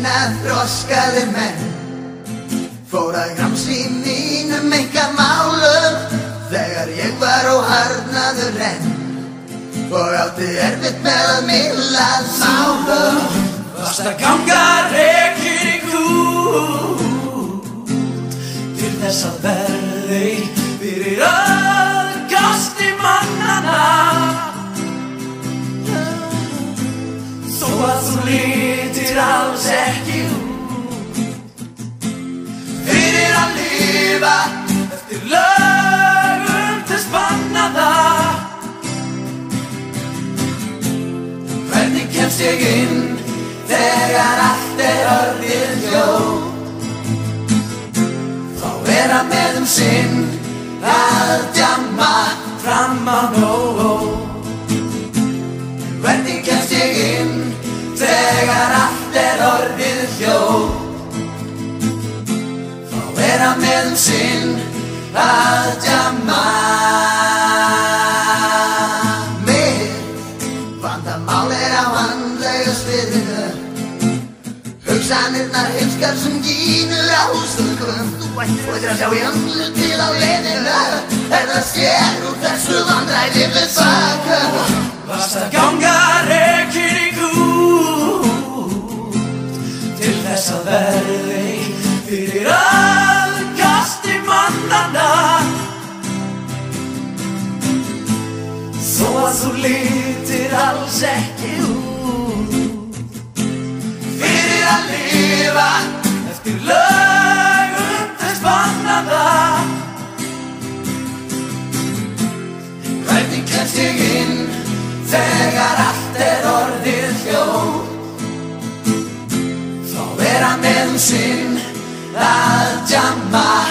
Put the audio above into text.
sína þroskaðir menn. Fór að gramsa í mínum einkamálum þegar ég var óharðnaður enn og átti erfitt með að miðla málum. Varst að ganga rekinn í kút til þess að verði fyrir aðkasti mannanna. Þó að þú lítir alls ekki út fyrir að lifa eftir lögum þess bannaða. Hvernig kemst ég inn þegar allt orðið hljóð? Þá vera með sinn að djamma fram á nóg. Hvernig kemst ég inn þegar allt orðið hljóð? Þá vera með sinn að djamma. Vandamál á andlega sviðinu, hugsanirnar heimskar sem gínur á húsþökum. Þú ættir að sjá í andlut til á leiðinu, það sér úr þessu vandræði við þakkum. Varst að ganga rekinn í kút til þess að verði fyrir aðkasti mannanna. Þó að þú lítir alls ekki út fyrir að lifa eftir lögum þess bannaða. Hvernig kemst ég inn þegar allt orðið hljóð? Þá vera með sinn að djamma.